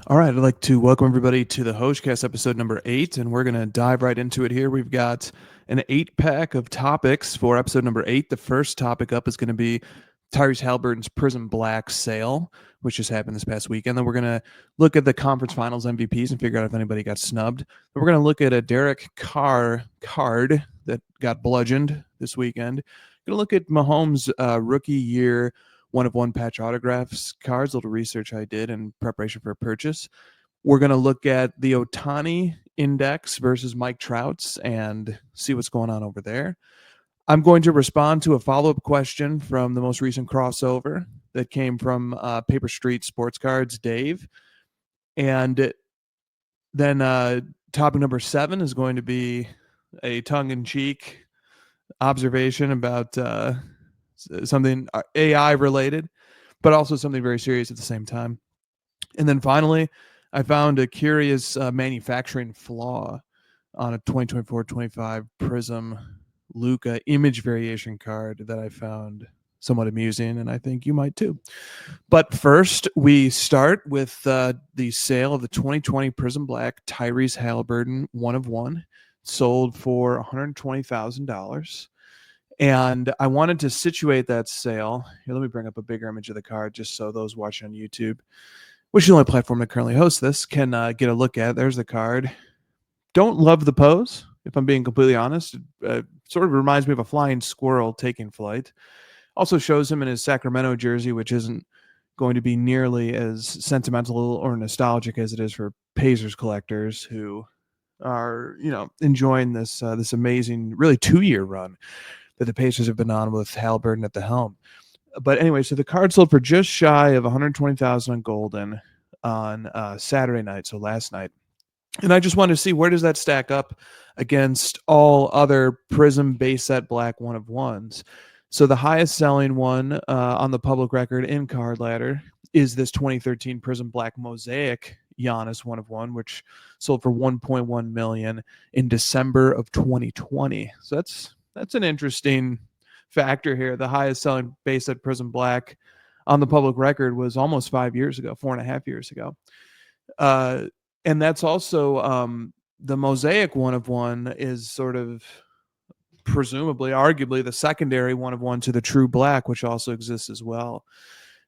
All right, I'd like to welcome everybody to the HOJ-cast episode number 8, and we're going to dive right into it here. We've got an 8-pack of topics for episode number 8. The first topic up is going to be Tyrese Haliburton's Prizm Black sale, which just happened this past weekend. Then we're going to look at the conference finals MVPs and figure out if anybody got snubbed. Then we're going to look at a Derek Carr card that got bludgeoned this weekend. Going to look at Mahomes' rookie year 1-of-1 patch autographs cards, a little research I did in preparation for a purchase. We're going to look at the Otani index versus Mike Trout's and see what's going on over there. I'm going to respond to a follow-up question from the most recent crossover that came from Paper Street Sports Cards, Dave. And then topic number 7 is going to be a tongue-in-cheek observation about something AI related, but also something very serious at the same time. And then finally, I found a curious manufacturing flaw on a 2024-25 Prizm Luka image variation card that I found somewhat amusing, and I think you might too. But first, we start with the sale of the 2020 Prizm Black Tyrese Haliburton 1-of-1, sold for $120,000. And I wanted to situate that sale. Here, let me bring up a bigger image of the card just so those watching on YouTube, which is the only platform that currently hosts this, can get a look at. There's the card. Don't love the pose, if I'm being completely honest. It sort of reminds me of a flying squirrel taking flight. Also shows him in his Sacramento jersey, which isn't going to be nearly as sentimental or nostalgic as it is for Pacers collectors who are, enjoying this amazing, really 2-year run that the Pacers have been on with Haliburton at the helm. But anyway, so the card sold for just shy of $120,000 on Golden on Saturday night, so last night. And I just wanted to see, where does that stack up against all other Prizm base set black 1-of-1s? So the highest selling one on the public record in Card Ladder is this 2013 Prizm Black Mosaic Giannis 1-of-1, which sold for $1.1 million in December of 2020. So that's an interesting factor here. The highest selling base set Prizm Black on the public record was almost 5 years ago, 4.5 years ago. And that's also the Mosaic 1-of-1 is sort of presumably, arguably, the secondary 1-of-1 to the True Black, which also exists as well.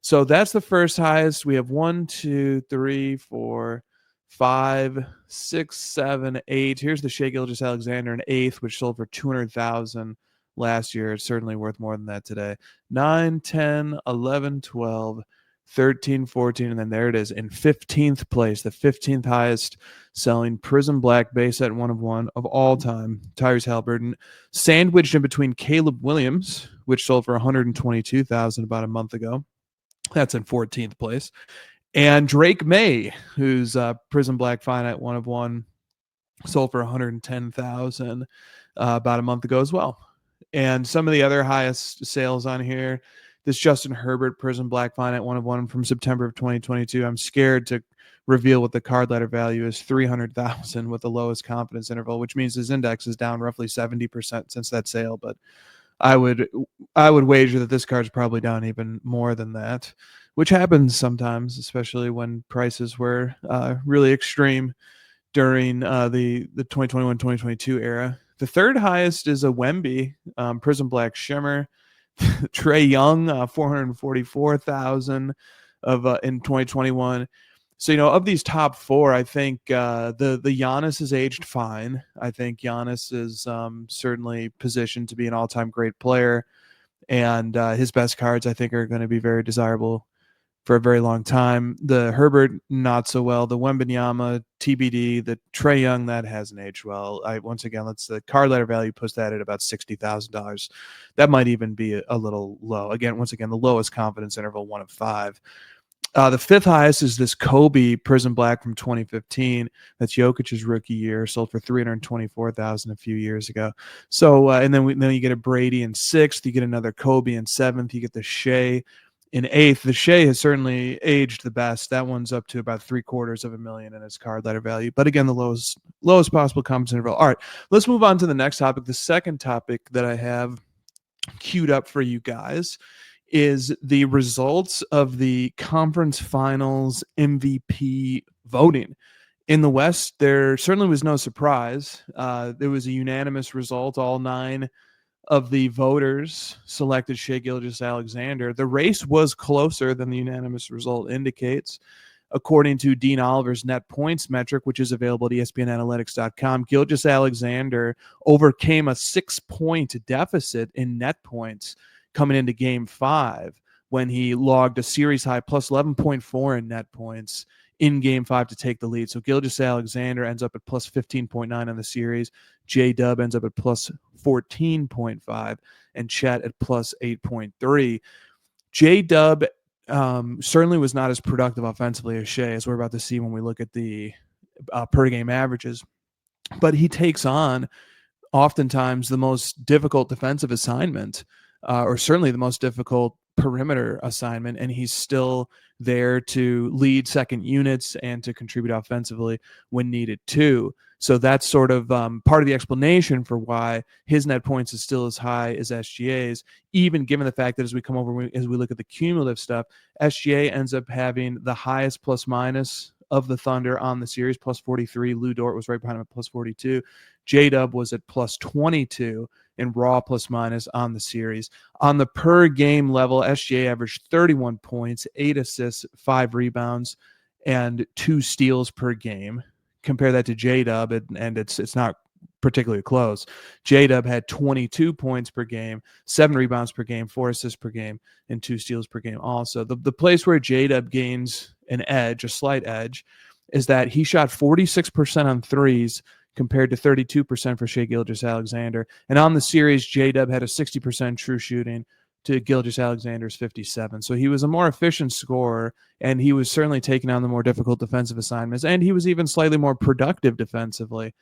So that's the first highest. We have 1, 2, 3, 4, 5, 6, 7, 8. Here's the Shai Gilgeous-Alexander, an 8th, which sold for $200,000 last year. It's certainly worth more than that today. 9, 10, 11, 12, 13, 14, and then there it is in 15th place, the 15th highest selling Prizm Black base set 1-of-1 of all time, Tyrese Haliburton, sandwiched in between Caleb Williams, which sold for $122,000 about a month ago. That's in 14th place. And Drake May, who's Prizm Black finite 1-of-1, sold for $110,000 about a month ago as well. And some of the other highest sales on here, this Justin Herbert Prizm Black finite 1-of-1 from September of 2022. I'm scared to reveal what the card letter value is, $300,000 with the lowest confidence interval, which means his index is down roughly 70% since that sale. But I would wager that this card's probably down even more than that, which happens sometimes, especially when prices were really extreme during the 2021-2022 era. The third highest is a Wemby Prizm Black Shimmer. Trae Young, $444,000 in 2021. So, of these top 4, I think the Giannis is aged fine. I think Giannis is certainly positioned to be an all-time great player, and his best cards, I think, are going to be very desirable for a very long time. The Herbert, not so well. The Wembanyama, TBD. The Trae Young, that hasn't aged well. Once again, the card letter value puts that at about $60,000. That might even be a little low. Once again, the lowest confidence interval, 1 of 5. The 5th highest is this Kobe Prizm Black from 2015. That's Jokic's rookie year, sold for $324,000 a few years ago. So, and then you get a Brady in 6th. You get another Kobe in 7th. You get the Shai in 8th. The Shai has certainly aged the best. That one's up to about $750,000 in its card letter value. But again, the lowest possible confidence interval. All right, let's move on to the next topic. The second topic that I have queued up for you guys is the results of the conference finals MVP voting. In the West, there certainly was no surprise. There was a unanimous result. All 9 of the voters selected Shai Gilgeous-Alexander. The race was closer than the unanimous result indicates. According to Dean Oliver's net points metric, which is available at ESPNanalytics.com, Gilgeous-Alexander overcame a 6-point deficit in net points coming into Game 5 when he logged a series high plus 11.4 in net points in Game 5 to take the lead. So Gilgeous-Alexander ends up at plus 15.9 on the series. J-Dub ends up at plus 14.5 and Chet at plus 8.3. J-Dub certainly was not as productive offensively as Shai, as we're about to see when we look at the per game averages. But he takes on oftentimes the most difficult defensive assignment, or certainly the most difficult perimeter assignment, and he's still there to lead second units and to contribute offensively when needed too. So that's sort of part of the explanation for why his net points is still as high as SGA's, even given the fact that as we come over, as we look at the cumulative stuff, SGA ends up having the highest plus minus of the Thunder on the series, plus 43. Lou Dort was right behind him at plus 42. J-Dub was at plus 22 in raw plus minus on the series. On the per game level, SGA averaged 31 points, 8 assists, 5 rebounds, and 2 steals per game. Compare that to J-Dub, and it's not particularly close. J-Dub had 22 points per game, 7 rebounds per game, 4 assists per game, and 2 steals per game also. The place where J-Dub gains an edge, a slight edge, is that he shot 46% on threes compared to 32% for Shai Gilgeous-Alexander. And on the series, J-Dub had a 60% true shooting to Gilgeous-Alexander's 57. So he was a more efficient scorer, and he was certainly taking on the more difficult defensive assignments, and he was even slightly more productive defensively,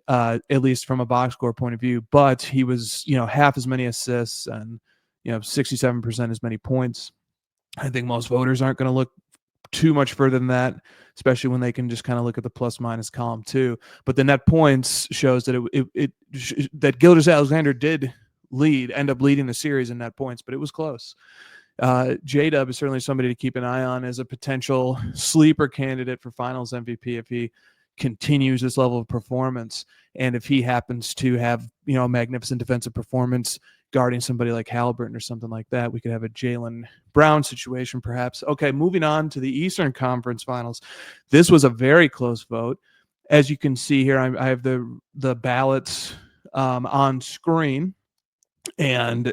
at least from a box score point of view. But he was, half as many assists and, 67% as many points. I think most voters aren't going to look too much further than that, especially when they can just kind of look at the plus minus column too. But the net points shows that that Gilgeous-Alexander did end up leading the series in net points, but it was close. J-Dub is certainly somebody to keep an eye on as a potential sleeper candidate for finals MVP if he continues this level of performance. And if he happens to have, a magnificent defensive performance guarding somebody like Haliburton or something like that, we could have a Jaylen Brown situation perhaps. Okay, moving on to the Eastern Conference Finals. This was a very close vote. As you can see here, I have the ballots on screen, and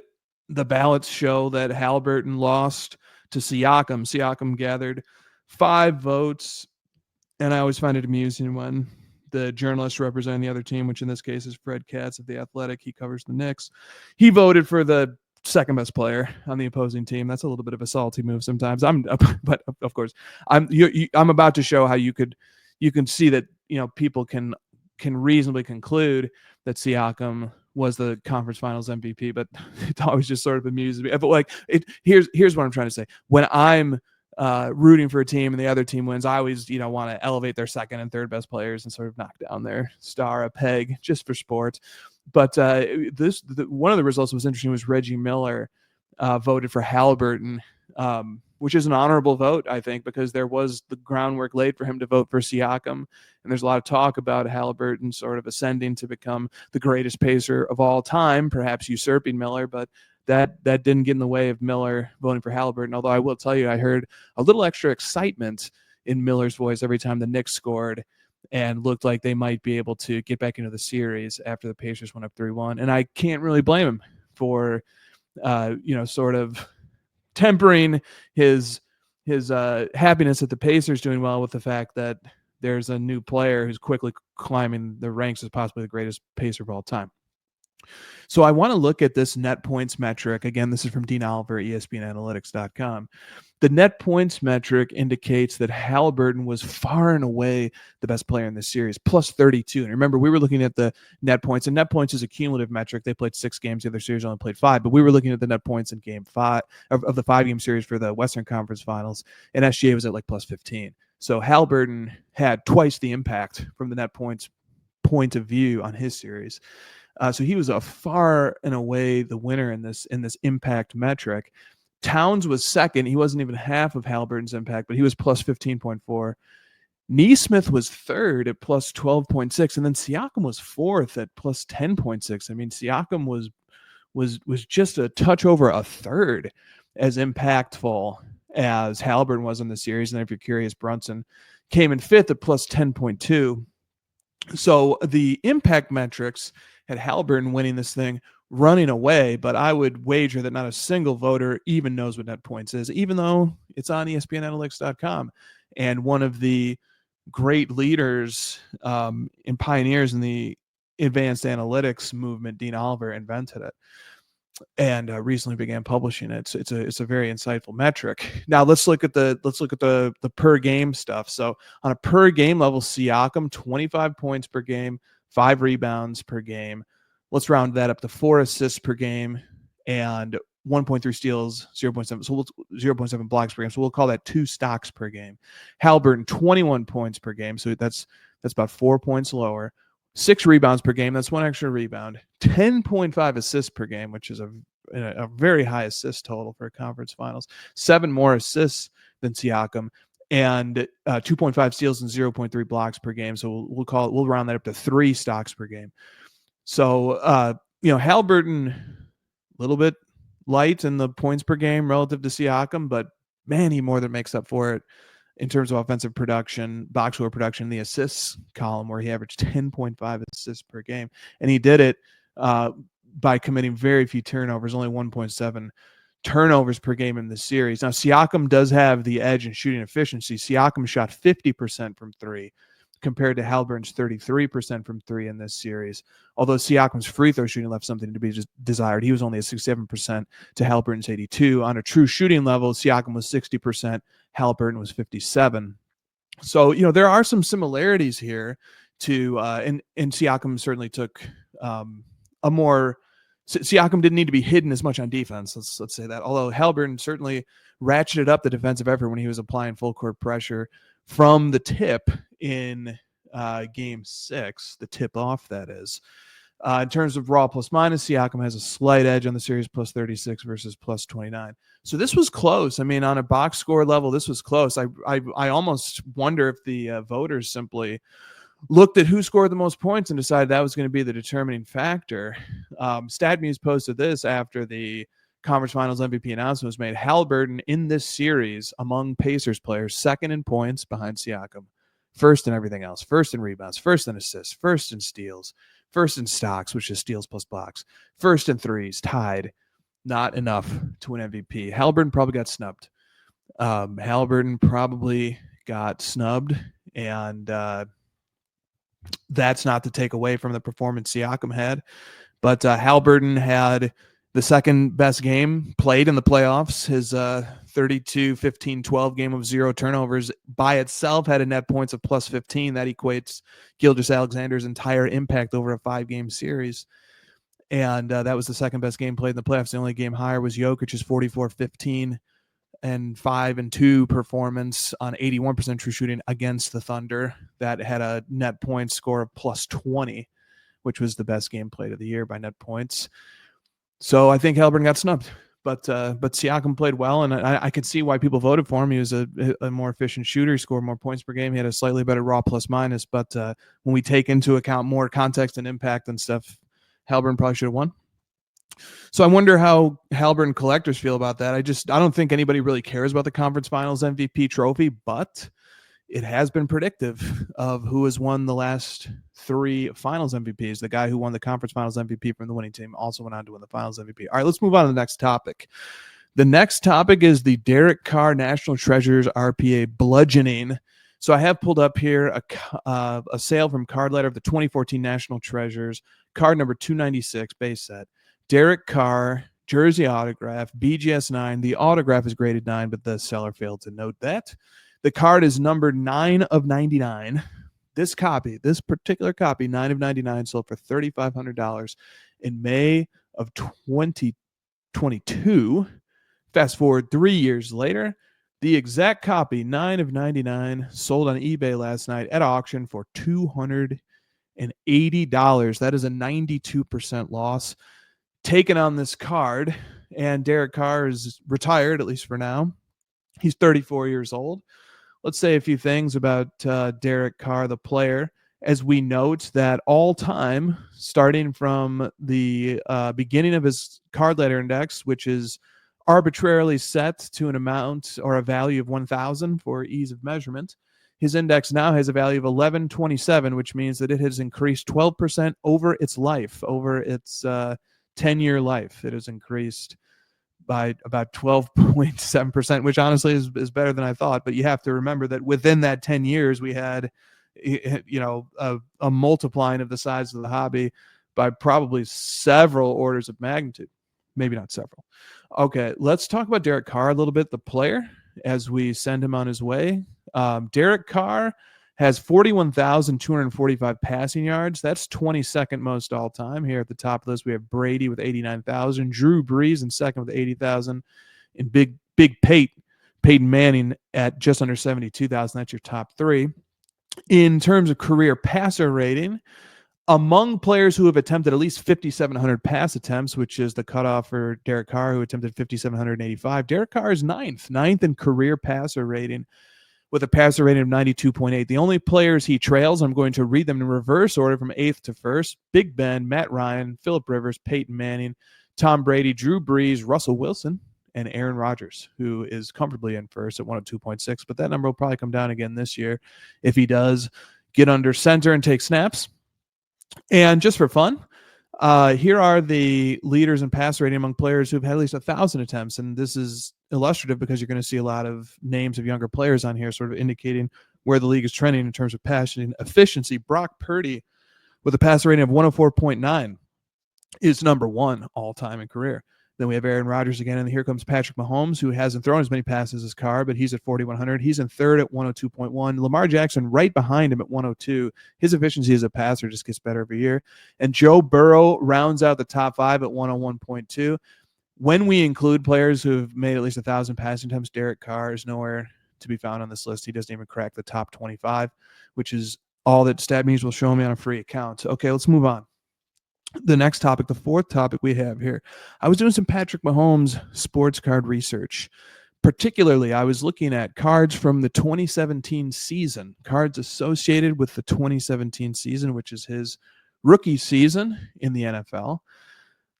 the ballots show that Haliburton lost to Siakam. Siakam gathered 5 votes, and I always find it amusing when the journalist representing the other team, which in this case is Fred Katz of The Athletic, he covers the Knicks, he voted for the second best player on the opposing team. That's a little bit of a salty move sometimes. But of course, I'm about to show how you can see that people can reasonably conclude that Siakam was the conference finals MVP, but it always just sort of amuses me. But here's what I'm trying to say. When I'm rooting for a team and the other team wins, I always want to elevate their second and third best players and sort of knock down their star a peg just for sport. But one of the results that was interesting was Reggie Miller voted for Haliburton, which is an honorable vote, I think, because there was the groundwork laid for him to vote for Siakam. And there's a lot of talk about Haliburton sort of ascending to become the greatest Pacer of all time, perhaps usurping Miller, but that didn't get in the way of Miller voting for Haliburton. Although I will tell you, I heard a little extra excitement in Miller's voice every time the Knicks scored and looked like they might be able to get back into the series after the Pacers went up 3-1. And I can't really blame him for, sort of tempering his happiness at the Pacers doing well with the fact that there's a new player who's quickly climbing the ranks as possibly the greatest Pacer of all time. So I want to look at this net points metric. Again, this is from Dean Oliver, ESPNanalytics.com. The net points metric indicates that Haliburton was far and away the best player in this series, plus 32. And remember, we were looking at the net points, and net points is a cumulative metric. They played 6 games. The other series only played 5, but we were looking at the net points in game 5 of the 5-game series for the Western Conference Finals, and SGA was at like plus 15. So Haliburton had twice the impact from the net points point of view on his series. So he was a far and away the winner in this impact metric. Towns was second. He wasn't even half of Haliburton's impact, but he was plus 15.4. Neesmith was third at plus 12.6, and then Siakam was fourth at plus 10.6. I mean, Siakam was just a touch over a third as impactful as Haliburton was in the series. And if you're curious, Brunson came in fifth at plus 10.2. So the impact metrics had Haliburton winning this thing running away, but I would wager that not a single voter even knows what net points is, even though it's on ESPNanalytics.com. And one of the great leaders and pioneers in the advanced analytics movement, Dean Oliver, invented it and recently began publishing it. So it's a very insightful metric. Now let's look at the per game stuff. So on a per game level, Siakam 25 points per game, 5 rebounds per game. Let's round that up to 4 assists per game and 1.3 steals, 0.7. So 0.7 blocks per game. So we'll call that 2 stocks per game. Haliburton 21 points per game. So that's about 4 points lower. 6 rebounds per game. That's 1 extra rebound. 10.5 assists per game, which is a very high assist total for a conference finals. 7 more assists than Siakam, and 2.5 steals and 0.3 blocks per game. So we'll round that up to 3 stocks per game. So Haliburton a little bit light in the points per game relative to Siakam, but man, he more than makes up for it in terms of offensive production, box score production, the assists column, where he averaged 10.5 assists per game. And he did it by committing very few turnovers, only 1.7 turnovers per game in the series. Now, Siakam does have the edge in shooting efficiency. Siakam shot 50% from 3 compared to Haliburton's 33% from 3 in this series. Although Siakam's free throw shooting left something to be desired. He was only at 67% to Haliburton's 82. On a true shooting level, Siakam was 60%. Haliburton was 57. So, there are some similarities here to, and Siakam certainly took Siakam didn't need to be hidden as much on defense. Let's say that. Although Haliburton certainly ratcheted up the defensive effort when he was applying full court pressure from the tip in game 6, the tip off, that is. In terms of raw plus minus, Siakam has a slight edge on the series, plus 36 versus plus 29. So this was close. I mean, on a box score level, this was close. I almost wonder if the voters simply looked at who scored the most points and decided that was going to be the determining factor. StatMuse posted this after the conference finals MVP announcement was made. Haliburton in this series among Pacers players, second in points behind Siakam, first in everything else, first in rebounds, first in assists, first in steals, first in stocks, which is steals plus blocks, first in threes, tied. Not enough to win MVP. Haliburton probably got snubbed. And that's not to take away from the performance Siakam had. But Haliburton had the second best game played in the playoffs. His 32-15-12 game of 0 turnovers by itself had a net points of plus 15. That equates Gilgeous-Alexander's entire impact over a 5-game series. And that was the second best game played in the playoffs. The only game higher was Jokic's 44-15 and 5-2 performance on 81% true shooting against the Thunder. That had a net point score of plus 20, which was the best game played of the year by net points. So I think Haliburton got snubbed, but Siakam played well, and I could see why people voted for him. He was a more efficient shooter. He scored more points per game. He had a slightly better raw plus minus, but when we take into account more context and impact and stuff, Haliburton probably should have won. So I wonder how Haliburton collectors feel about that. I don't think anybody really cares about the conference finals MVP trophy, but it has been predictive of who has won the last 3 finals MVPs. The guy who won the conference finals MVP from the winning team also went on to win the finals MVP. All right, let's move on to the next topic. The next topic is the Derek Carr National Treasures RPA bludgeoning. So I have pulled up here a sale from Card Letter of the 2014 National Treasures, card number 296, base set. Derek Carr, jersey autograph, BGS 9. The autograph is graded 9, but the seller failed to note that. The card is numbered 9 of 99. This particular copy, 9 of 99, sold for $3,500 in May of 2022. Fast forward 3 years later, the exact copy, 9 of 99, sold on eBay last night at auction for $280. That is a 92% loss taken on this card. And Derek Carr is retired, at least for now. He's 34 years old. let's say a few things about Derek Carr, the player, as we note that all time, starting from the beginning of his card letter index, which is arbitrarily set to an amount or a value of 1,000 for ease of measurement, his index now has a value of 1127, which means that it has increased 12% over its life, over its 10-year life. It has increased by about 12.7%, which honestly is better than I thought. But you have to remember that within that 10 years, we had, a multiplying of the size of the hobby by probably several orders of magnitude, maybe not several. Okay, let's talk about Derek Carr a little bit, the player, as we send him on his way. Derek Carr has 41,245 passing yards. That's 22nd most all time. Here at the top of the list, we have Brady with 89,000, Drew Brees in second with 80,000, and Big Peyton Manning at just under 72,000. That's your top three. In terms of career passer rating, among players who have attempted at least 5,700 pass attempts, which is the cutoff for Derek Carr, who attempted 5,785, Derek Carr is ninth in career passer rating with a passer rating of 92.8. The only players he trails, I'm going to read them in reverse order from 8th to 1st: Big Ben, Matt Ryan, Phillip Rivers, Peyton Manning, Tom Brady, Drew Brees, Russell Wilson, and Aaron Rodgers, who is comfortably in first at 102.6. But that number will probably come down again this year if he does get under center and take snaps. And just for fun, here are the leaders in pass rating among players who've had at least 1,000 attempts. And this is illustrative because you're going to see a lot of names of younger players on here, sort of indicating where the league is trending in terms of passing efficiency. Brock Purdy, with a passer rating of 104.9, is number one all time in career. Then we have Aaron Rodgers again, and here comes Patrick Mahomes, who hasn't thrown as many passes as Carr, but he's at 4,100. He's in third at 102.1. Lamar Jackson right behind him at 102. His efficiency as a passer just gets better every year. And Joe Burrow rounds out the top five at 101.2. When we include players who have made at least 1,000 passing attempts, Derek Carr is nowhere to be found on this list. He doesn't even crack the top 25, which is all that StatMemes will show me on a free account. Okay, let's move on. The next topic, the fourth topic we have here. I was doing some Patrick Mahomes sports card research. Particularly, I was looking at cards from the 2017 season, cards associated with the 2017 season, which is his rookie season in the NFL.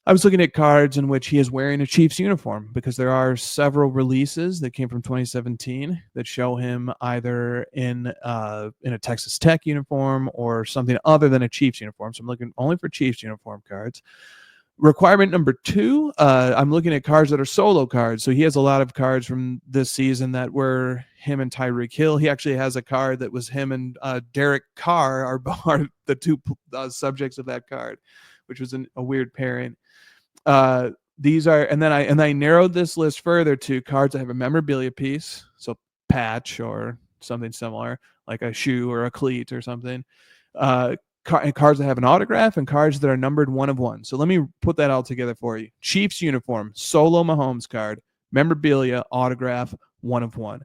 I was looking at cards in which he is wearing a Chiefs uniform because there are several releases that came from 2017 that show him either in a Texas Tech uniform or something other than a Chiefs uniform. So I'm looking only for Chiefs uniform cards. Requirement number two, I'm looking at cards that are solo cards. So he has a lot of cards from this season that were him and Tyreek Hill. He actually has a card that was him and Derek Carr are the two subjects of that card, which was a weird pairing. These are, and then I narrowed this list further to cards that have a memorabilia piece, so patch or something similar, like a shoe or a cleat or something. Cards that have an autograph and cards that are numbered 1 of 1. So let me put that all together for you. Chiefs uniform, solo Mahomes card, memorabilia, autograph, 1 of 1.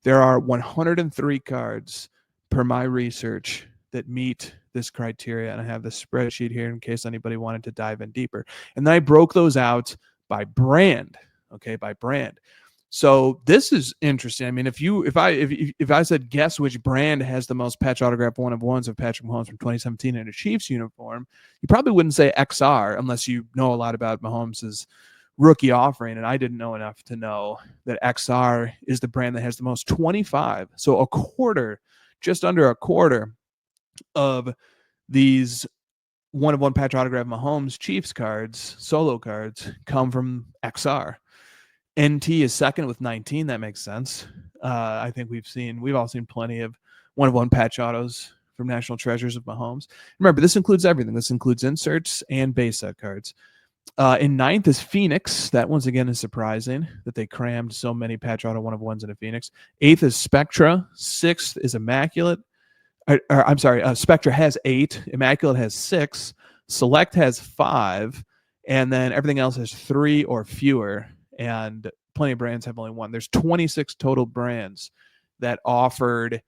There are 103 cards per my research that meet this criteria, and I have the spreadsheet here in case anybody wanted to dive in deeper. And then I broke those out by brand, okay, by brand. So this is interesting. I mean, if I said guess which brand has the most patch autograph 1 of 1s of Patrick Mahomes from 2017 in a Chiefs uniform, you probably wouldn't say XR unless you know a lot about Mahomes's rookie offering, and I didn't know enough to know that XR is the brand that has the most, 25. So a quarter, just under a quarter of these 1 of 1 patch autograph Mahomes Chiefs cards, solo cards, come from XR. NT is second with 19. That makes sense. I think we've all seen plenty of 1 of 1 patch autos from National Treasures of Mahomes. Remember, this includes everything. This includes inserts and base set cards. In 9th is Phoenix. That once again is surprising that they crammed so many patch auto 1 of 1s into Phoenix. 8th is Spectra. 6th is Immaculate. I'm sorry, Spectra has 8, Immaculate has 6, Select has 5, and then everything else has 3 or fewer, and plenty of brands have only 1. There's 26 total brands that offered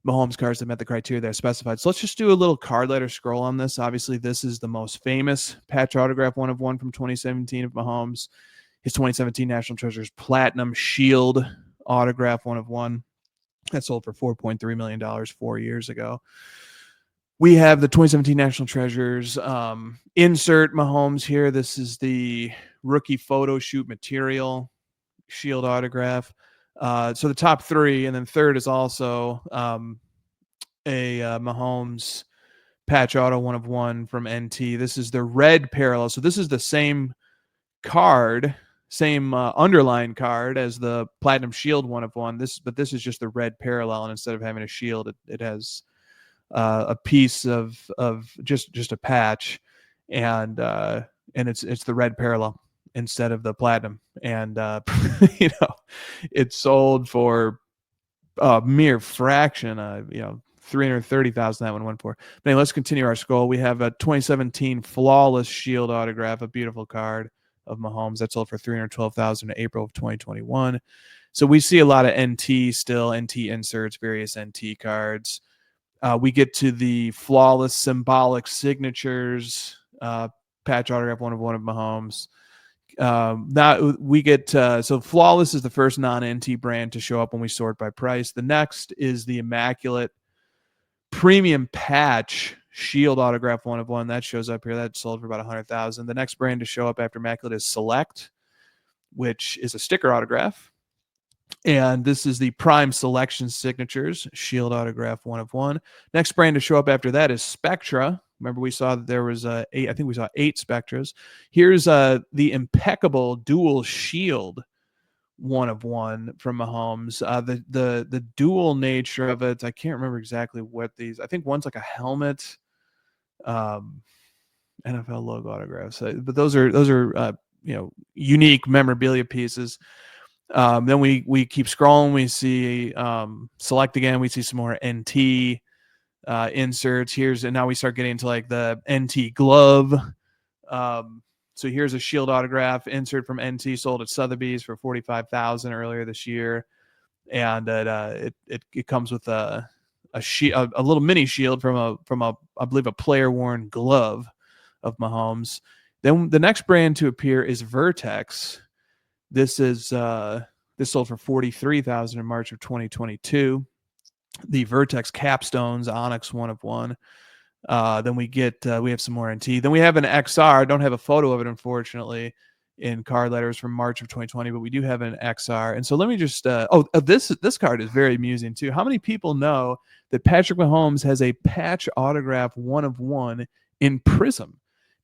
Mahomes cards that met the criteria that are specified. So let's just do a little card letter scroll on this. Obviously, this is the most famous patch autograph 1 of 1 from 2017 of Mahomes. His 2017 National Treasures Platinum Shield autograph 1 of 1. That sold for $4.3 million 4 years ago. We have the 2017 National Treasures. Insert Mahomes here. This is the rookie photo shoot material, shield autograph. So the top three, and then third is also a Mahomes patch auto 1 of 1 from NT. This is the red parallel. So this is the same card, same underline card as the Platinum Shield 1 of 1. But this is just the red parallel, and instead of having a shield, it has a piece of just a patch, and it's the red parallel instead of the platinum, and it sold for a mere fraction. 330,000 that one went for. But anyway, let's continue our scroll. We have a 2017 Flawless Shield autograph, a beautiful card of Mahomes that sold for 312,000 in April of 2021. So we see a lot of NT still, NT inserts, various NT cards. We get to the Flawless Symbolic Signatures patch autograph 1 of 1 of Mahomes. Now we get so Flawless is the first non-NT brand to show up when we sort by price. The next is the Immaculate Premium Patch Shield autograph 1 of 1 that shows up here. That sold for about 100,000. The next brand to show up after Immaculate is Select, which is a sticker autograph. And this is the Prime Selection Signatures Shield autograph 1 of 1. Next brand to show up after that is Spectra. Remember, we saw that there was eight. I think we saw 8 Spectras. Here's the Impeccable Dual Shield 1 of 1 from Mahomes. The dual nature of it, I can't remember exactly what these. I think one's like a helmet, NFL logo autographs. But those are unique memorabilia pieces. Then we keep scrolling. We see Select again. We see some more NT inserts. And now we start getting into like the NT glove. So here's a shield autograph insert from NT, sold at Sotheby's for 45,000 earlier this year, and it comes with a little mini shield from a I believe a player worn glove of Mahomes. Then the next brand to appear is Vertex. This sold for 43,000 in March of 2022. The Vertex Capstones Onyx 1 of 1. Then we have some more NT. Then we have an XR. I don't have a photo of it, unfortunately, in card letters from March of 2020, but we do have an XR. And so let me just this card is very amusing too. How many people know that Patrick Mahomes has a patch autograph 1 of 1 in Prizm?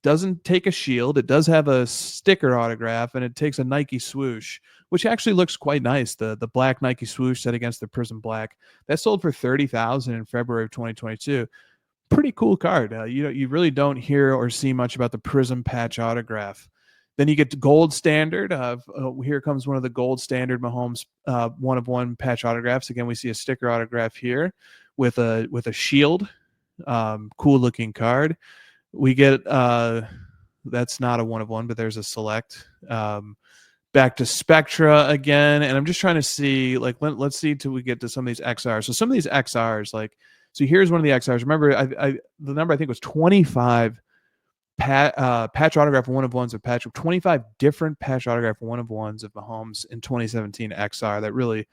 Doesn't take a shield. It does have a sticker autograph, and it takes a Nike swoosh, which actually looks quite nice. The black Nike swoosh set against the Prizm black. That sold for 30,000 in February of 2022. Pretty cool card. You really don't hear or see much about the Prizm patch autograph. Then you get to gold standard. Here comes one of the gold standard Mahomes 1 of 1 patch autographs. Again, we see a sticker autograph here with a shield. Cool looking card. We get that's not a 1 of 1, but there's a Select. Back to Spectra again, and I'm just trying to see, like, let's see till we get to some of these XRs. So some of these XRs, like, so here's one of the XRs. Remember, the number I think was 25 patch autograph 1 of 1s of Patrick. 25 different patch autograph 1 of 1s of Mahomes in 2017 XR. That really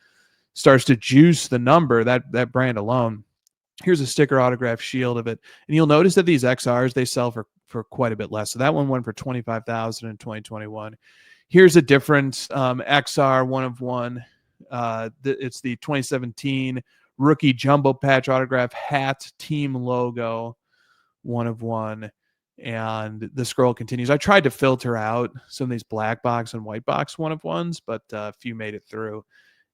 starts to juice the number, that brand alone. Here's a sticker autograph shield of it, and you'll notice that these XRs, they sell for quite a bit less. So that one went for 25,000 in 2021. Here's a different XR 1 of 1. It's the 2017 rookie jumbo patch autograph hat team logo 1 of 1. And the scroll continues. I tried to filter out some of these black box and white box 1 of 1s, but a few made it through.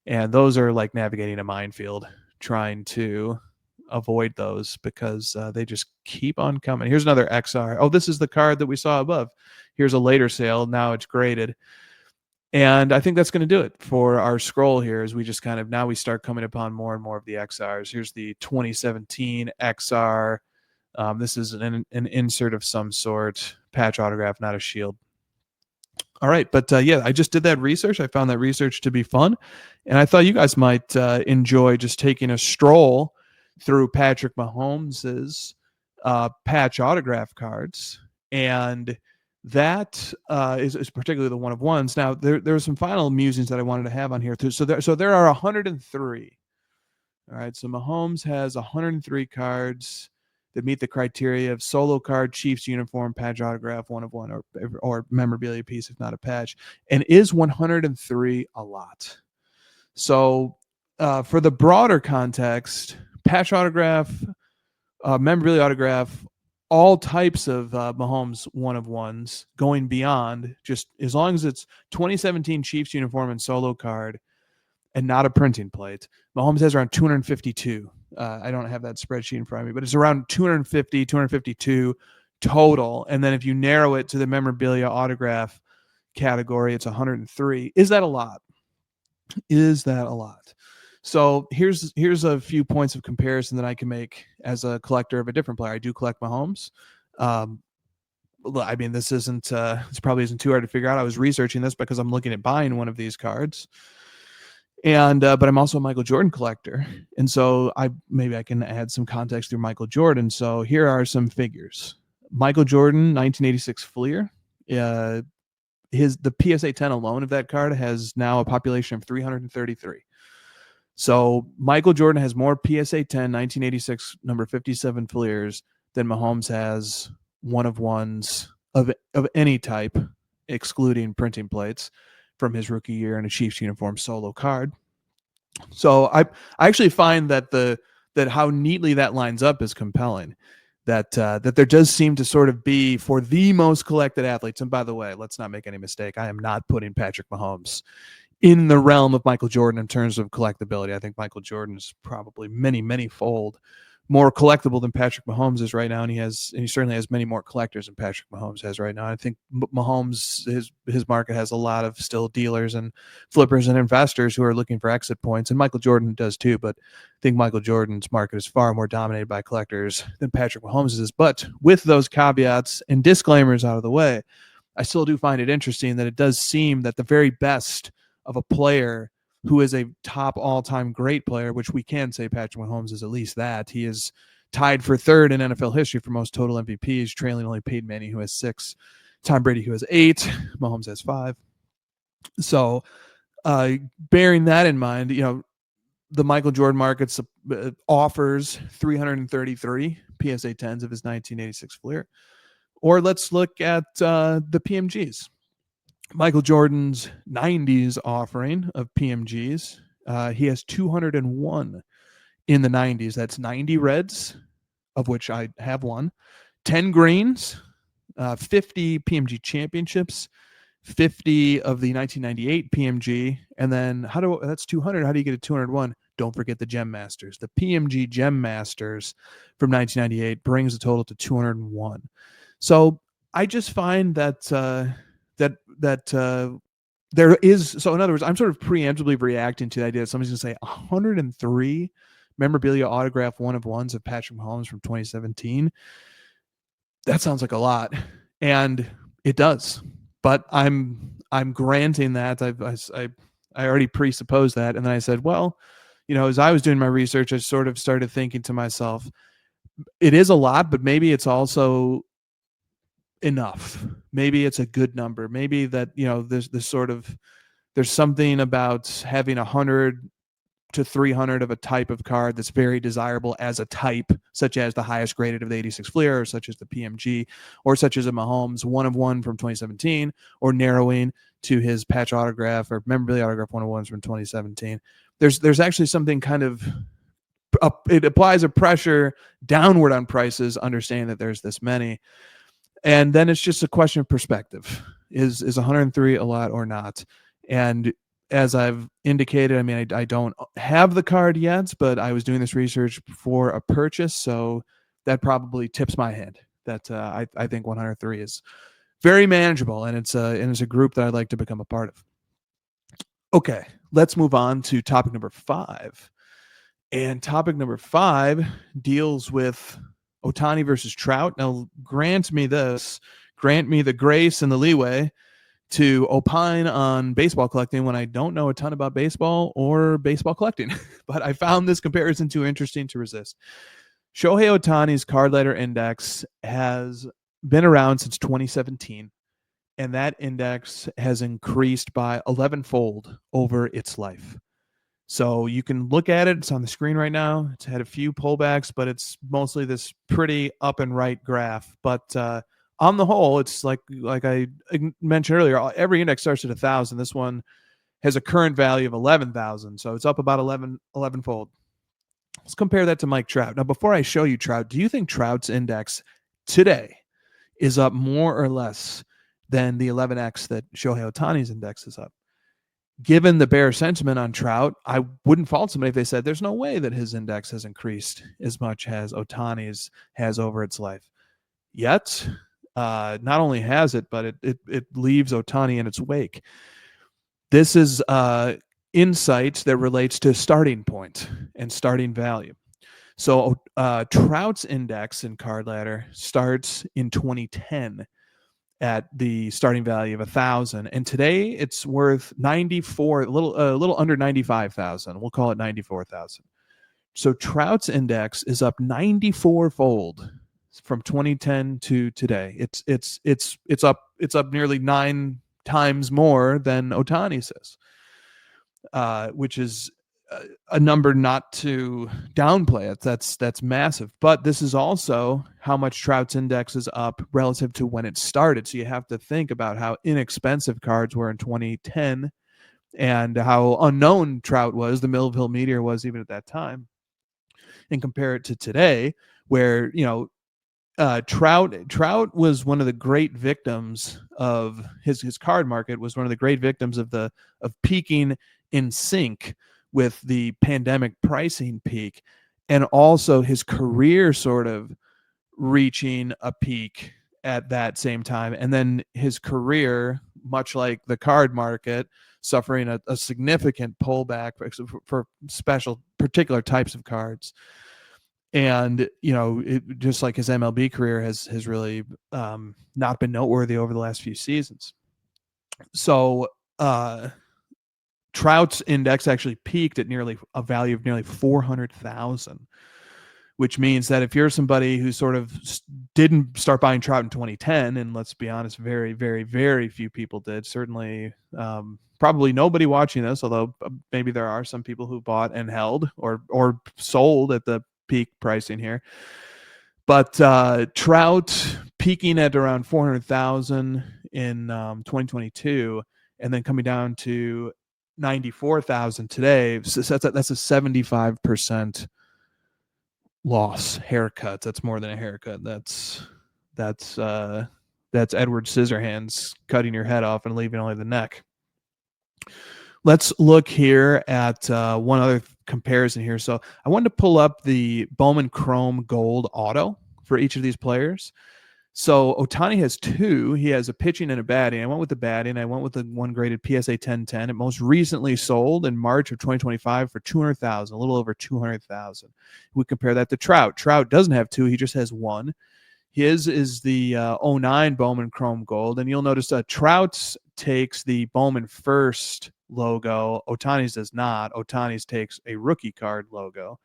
And those are like navigating a minefield, trying to avoid those because they just keep on coming. Here's another XR. Oh, this is the card that we saw above. Here's a later sale. Now it's graded. And I think that's going to do it for our scroll here, as we just kind of, now we start coming upon more and more of the XRs. Here's the 2017 XR. This is an insert of some sort, patch autograph, not a shield. All right, but yeah, I just did that research. I found that research to be fun, and I thought you guys might enjoy just taking a stroll through Patrick Mahomes's patch autograph cards, and that is particularly the 1 of 1s. Now, there are some final musings that I wanted to have on here too. So there are 103 All right, so Mahomes has 103 cards that meet the criteria of solo card, Chiefs uniform, patch autograph, 1 of 1, or memorabilia piece, if not a patch, and is 103 a lot. So for the broader context, patch autograph, memorabilia autograph, all types of Mahomes 1 of 1s going beyond, just as long as it's 2017 Chiefs uniform and solo card and not a printing plate. Mahomes has around 252. I don't have that spreadsheet in front of me, but it's around 250, 252 total. And then if you narrow it to the memorabilia autograph category, it's 103. Is that a lot? Is that a lot? So here's a few points of comparison that I can make as a collector of a different player. I do collect Mahomes. I mean, this probably isn't too hard to figure out. I was researching this because I'm looking at buying one of these cards. And but I'm also a Michael Jordan collector, and so maybe I can add some context through Michael Jordan. So here are some figures. Michael Jordan, 1986 Fleer. The PSA 10 alone of that card has now a population of 333. So Michael Jordan has more PSA 10 1986 number 57 Fleers than Mahomes has 1 of 1s of any type, excluding printing plates, from his rookie year in a Chiefs uniform solo card. So I actually find that how neatly that lines up is compelling. That there does seem to sort of be, for the most collected athletes, and by the way, let's not make any mistake, I am not putting Patrick Mahomes in the realm of Michael Jordan in terms of collectability. I think Michael Jordan is probably many fold more collectible than Patrick Mahomes is right now, and he certainly has many more collectors than Patrick Mahomes has right now. I think Mahomes, his market has a lot of still dealers and flippers and investors who are looking for exit points, and Michael Jordan does too, but I think Michael Jordan's market is far more dominated by collectors than Patrick Mahomes is. But with those caveats and disclaimers out of the way, I still do find it interesting that it does seem that the very best of a player who is a top all-time great player, which we can say Patrick Mahomes is at least that. He is tied for third in NFL history for most total MVPs, trailing only Peyton Manning, who has 6, Tom Brady, who has 8, Mahomes has 5. So bearing that in mind, the Michael Jordan market offers 333 PSA 10s of his 1986 Fleer. Or let's look at the PMGs. Michael Jordan's 90s offering of PMGs, he has 201 in the 90s. That's 90 reds, of which I have one, 10 greens, 50 PMG championships, 50 of the 1998 PMG, and then that's 200. How do you get a 201? Don't forget the Gem Masters. The PMG Gem Masters from 1998 brings the total to 201. So I just find that there is, so in other words, I'm sort of preemptively reacting to the idea that somebody's going to say 103 memorabilia autograph 1 of 1s of Patrick Mahomes from 2017. That sounds like a lot, and it does. But I'm granting that. I already presupposed that, and then I said, well, as I was doing my research, I sort of started thinking to myself, it is a lot, but maybe it's also enough. Maybe it's a good number. Maybe that, there's something about having 100 to 300 of a type of card that's very desirable as a type, such as the highest graded of the 86 Fleer, or such as the PMG, or such as a Mahomes 1 of 1 from 2017, or narrowing to his patch autograph or memorabilia autograph 1 of 1s from 2017. There's actually something kind of, it applies a pressure downward on prices, understanding that there's this many. And then it's just a question of perspective. Is 103 a lot or not? And as I've indicated, I mean, I don't have the card yet, but I was doing this research for a purchase, so that probably tips my hand that I think 103 is very manageable, and it's a group that I'd like to become a part of. Okay, let's move on to topic number 5. And topic number 5 deals with Ohtani versus Trout. Now, grant me the grace and the leeway to opine on baseball collecting when I don't know a ton about baseball or baseball collecting. But I found this comparison too interesting to resist. Shohei Ohtani's card letter index has been around since 2017, and that index has increased by 11-fold over its life. So you can look at it. It's on the screen right now. It's had a few pullbacks, but it's mostly this pretty up and right graph. But on the whole, it's like I mentioned earlier, every index starts at 1,000. This one has a current value of 11,000. So it's up about 11-fold. Let's compare that to Mike Trout. Now, before I show you Trout, do you think Trout's index today is up more or less than the 11x that Shohei Ohtani's index is up? Given the bear sentiment on Trout, I wouldn't fault somebody if they said there's no way that his index has increased as much as Ohtani's has over its life. Yet, not only has it, but it leaves Ohtani in its wake. This is insight that relates to starting point and starting value. So Trout's index in Card Ladder starts in 2010 at the starting value of 1,000, and today it's worth 94, a little under 95,000. We'll call it 94,000. So Trout's index is up 94-fold from 2010 to today. It's up nearly 9 times more than Ohtani's is, which is a number not to downplay it. That's massive. But this is also how much Trout's index is up relative to when it started. So you have to think about how inexpensive cards were in 2010 and how unknown Trout was, the Millville Meteor was even at that time, and compare it to today, where Trout was one of the great victims of his card market, was one of the great victims of peaking in sync with the pandemic pricing peak, and also his career sort of reaching a peak at that same time, and then his career, much like the card market, suffering a significant pullback for special particular types of cards. And just like his MLB career has really not been noteworthy over the last few seasons. So Trout's index actually peaked at a value of nearly 400,000, which means that if you're somebody who sort of didn't start buying Trout in 2010, and let's be honest, very, very, very few people did, certainly probably nobody watching this, although maybe there are some people who bought and held or sold at the peak pricing here. But Trout peaking at around 400,000 in 2022, and then coming down to 94,000 today. So that's a 75% loss haircut. That's more than a haircut. That's Edward Scissorhands cutting your head off and leaving only the neck. Let's look here at one other comparison here. So I wanted to pull up the Bowman Chrome Gold Auto for each of these players. So Ohtani has 2. He has a pitching and a batting. I went with the batting. I went with the one graded PSA 1010. It most recently sold in March of 2025 for 200,000, a little over 200,000. We compare that to Trout. Trout doesn't have 2. He just has 1. His is the 09 Bowman Chrome Gold. And you'll notice Trout's takes the Bowman First logo. Ohtani's does not. Ohtani's takes a rookie card logo.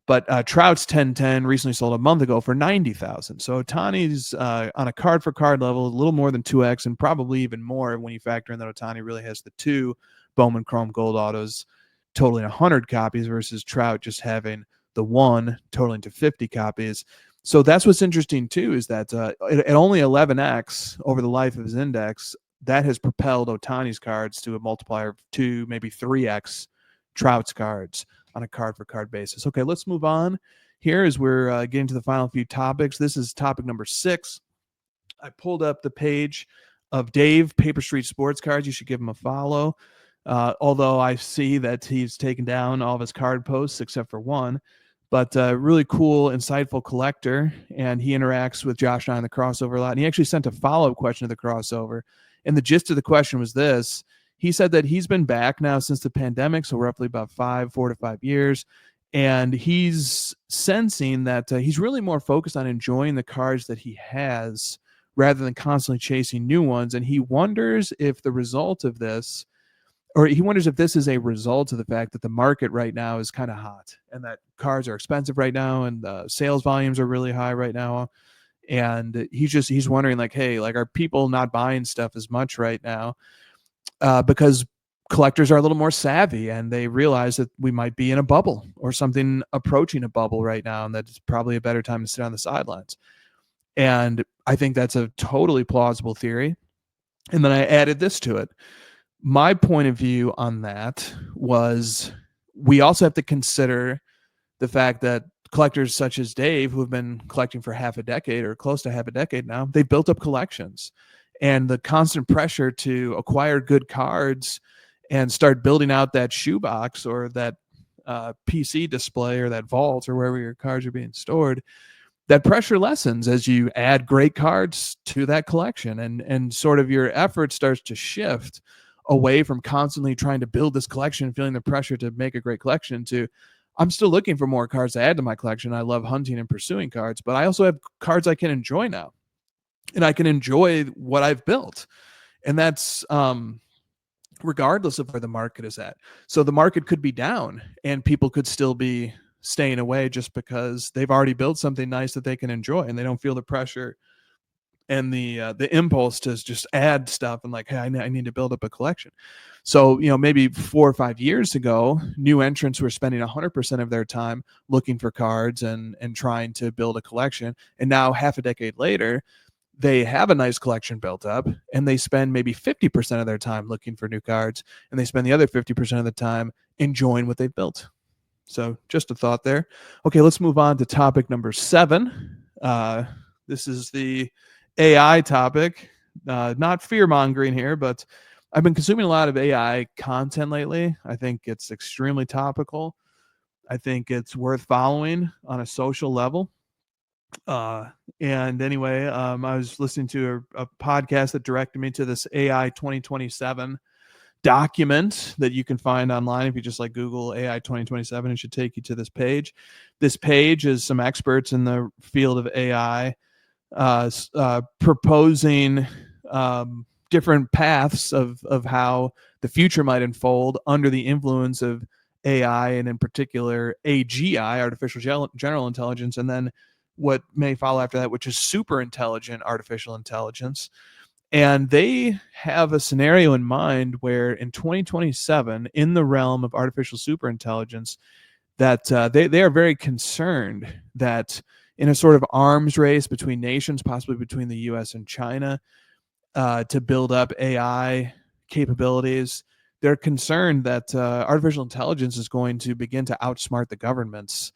But Trout's 1010 recently sold a month ago for 90,000. So Ohtani's on a card-for-card level, a little more than 2x, and probably even more when you factor in that Ohtani really has the 2 Bowman Chrome Gold autos totaling 100 copies versus Trout just having the 1 totaling to 50 copies. So that's what's interesting, too, is that at only 11x over the life of his index, that has propelled Ohtani's cards to a multiplier of 2, maybe 3x Trout's cards on a card-for-card basis. Okay, let's move on here as we're getting to the final few topics. This is topic number 6. I pulled up the page of Dave, Paper Street Sports Cards. You should give him a follow, although I see that he's taken down all of his card posts except for one. But really cool, insightful collector, and he interacts with Josh and I in the crossover a lot. And he actually sent a follow-up question to the crossover, and the gist of the question was this. He said that he's been back now since the pandemic, so roughly about 4 to 5 years, and he's sensing that he's really more focused on enjoying the cards that he has rather than constantly chasing new ones. And he wonders if the result of this, or he wonders if this is a result of the fact that the market right now is kind of hot and that cards are expensive right now and sales volumes are really high right now. And he's wondering, like, hey, like, are people not buying stuff as much right now? Because collectors are a little more savvy and they realize that we might be in a bubble or something approaching a bubble right now, and that it's probably a better time to sit on the sidelines. And I think that's a totally plausible theory. And then I added this to it. My point of view on that was we also have to consider the fact that collectors such as Dave, who have been collecting for half a decade or close to half a decade now, they've built up collections. And the constant pressure to acquire good cards and start building out that shoebox or that PC display or that vault or wherever your cards are being stored, that pressure lessens as you add great cards to that collection, and sort of your effort starts to shift away from constantly trying to build this collection, feeling the pressure to make a great collection, to I'm still looking for more cards to add to my collection. I love hunting and pursuing cards, but I also have cards I can enjoy now, and I can enjoy what I've built. And that's regardless of where the market is at. So the market could be down and people could still be staying away just because they've already built something nice that they can enjoy, and they don't feel the pressure and the impulse to just add stuff and like, hey, I need to build up a collection. So, maybe 4 or 5 years ago, new entrants were spending 100% of their time looking for cards and trying to build a collection. And now half a decade later, they have a nice collection built up and they spend maybe 50% of their time looking for new cards, and they spend the other 50% of the time enjoying what they've built. So just a thought there. Okay, let's move on to topic number 7. This is the AI topic. Not fear-mongering here, but I've been consuming a lot of AI content lately. I think it's extremely topical. I think it's worth following on a social level. And anyway, I was listening to a podcast that directed me to this AI 2027 document that you can find online. If you just like Google AI 2027, it should take you to this page. This page is some experts in the field of AI proposing different paths of how the future might unfold under the influence of AI, and in particular AGI, artificial general intelligence, and then what may follow after that, which is super intelligent artificial intelligence. And they have a scenario in mind where in 2027, in the realm of artificial superintelligence, that they are very concerned that in a sort of arms race between nations, possibly between the US and China, to build up AI capabilities, they're concerned that artificial intelligence is going to begin to outsmart the governments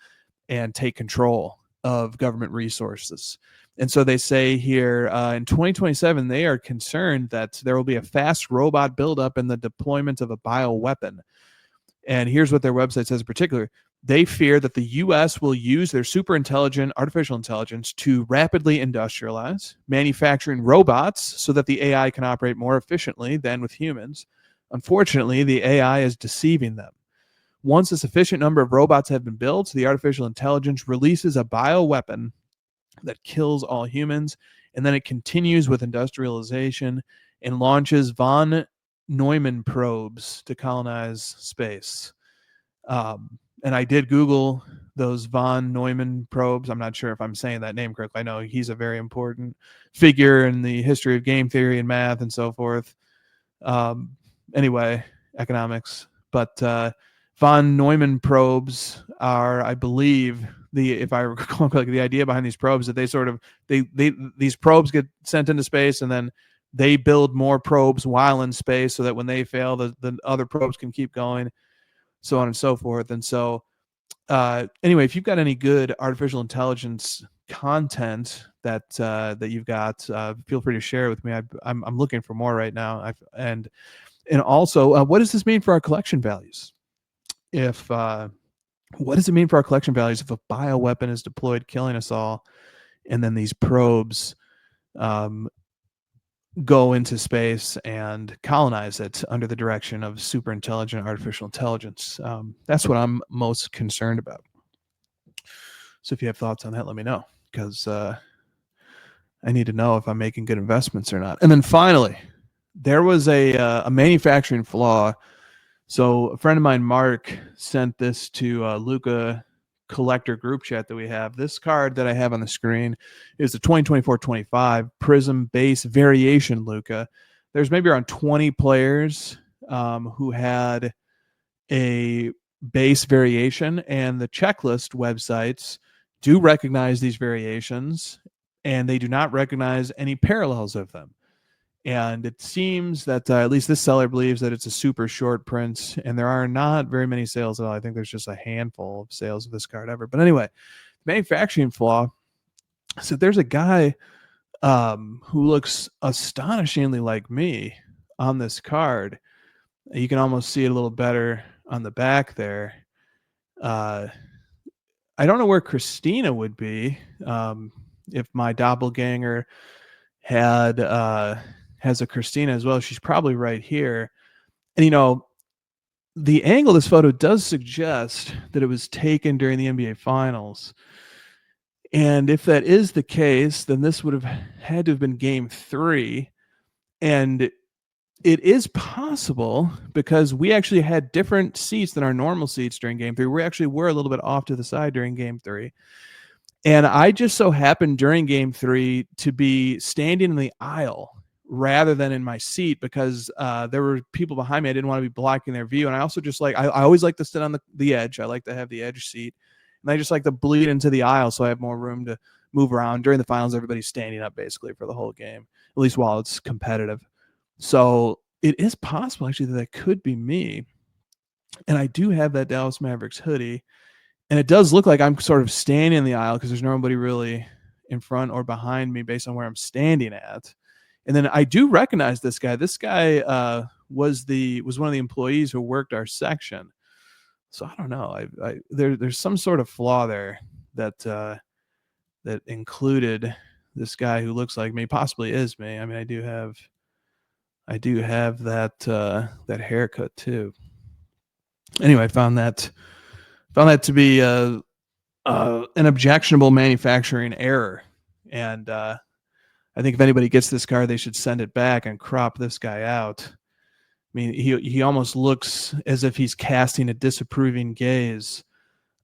and take control of government resources. And so they say here in 2027, they are concerned that there will be a fast robot buildup in the deployment of a bioweapon. And here's what their website says in particular. They fear that the U.S. will use their super intelligent artificial intelligence to rapidly industrialize, manufacturing robots so that the AI can operate more efficiently than with humans. Unfortunately, the AI is deceiving them. Once a sufficient number of robots have been built, the artificial intelligence releases a bioweapon that kills all humans, and then it continues with industrialization and launches von Neumann probes to colonize space. And I did Google those von Neumann probes. I'm not sure if I'm saying that name correctly. I know he's a very important figure in the history of game theory and math and so forth. Anyway, economics. But von Neumann probes are, I believe, if I recall correctly, the idea behind these probes that these probes get sent into space, and then they build more probes while in space so that when they fail, the other probes can keep going, so on and so forth. And so anyway, if you've got any good artificial intelligence content that you've got, feel free to share it with me. I'm looking for more right now. And also, what does this mean for our collection values? What does it mean for our collection values if a bioweapon is deployed, killing us all, and then these probes go into space and colonize it under the direction of super intelligent artificial intelligence? That's what I'm most concerned about. So if you have thoughts on that, let me know, because I need to know if I'm making good investments or not. And then finally, there was a manufacturing flaw. So a friend of mine, Mark, sent this to Luka collector group chat that we have. This card that I have on the screen is the 2024-25 Prizm Base Variation Luka. There's maybe around 20 players who had a base variation, and the checklist websites do recognize these variations, and they do not recognize any parallels of them. And it seems that at least this seller believes that it's a super short print, and there are not very many sales at all. I think there's just a handful of sales of this card ever. But anyway, manufacturing flaw. So there's a guy who looks astonishingly like me on this card. You can almost see it a little better on the back there. I don't know where Christina would be if my doppelganger had has a Christina as well. She's probably right here. And, you know, the angle of this photo does suggest that it was taken during the NBA Finals. And if that is the case, then this would have had to have been game 3. And it is possible because we actually had different seats than our normal seats during game 3. We actually were a little bit off to the side during game 3. And I just so happened during game 3 to be standing in the aisle rather than in my seat because there were people behind me. I didn't want to be blocking their view. And I also just I always like to sit on the edge. I like to have the edge seat. And I just like to bleed into the aisle so I have more room to move around. During the finals, everybody's standing up basically for the whole game, at least while it's competitive. So it is possible actually that could be me. And I do have that Dallas Mavericks hoodie. And it does look like I'm sort of standing in the aisle because there's nobody really in front or behind me based on where I'm standing at. And then I do recognize this guy. This guy was one of the employees who worked our section. So I don't know. There's some sort of flaw there that that included this guy who looks like me, possibly is me. I mean, I do have that that haircut too. Anyway, I found that to be an objectionable manufacturing error, and I think if anybody gets this card, they should send it back and crop this guy out. I mean, he almost looks as if he's casting a disapproving gaze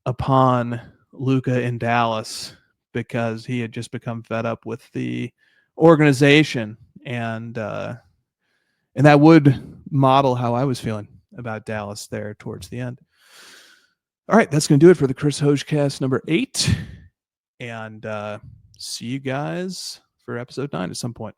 upon Luka in Dallas because he had just become fed up with the organization, and that would model how I was feeling about Dallas there towards the end. All right, that's going to do it for the Chris HOJ-cast number 8, and see you guys for episode 9 at some point.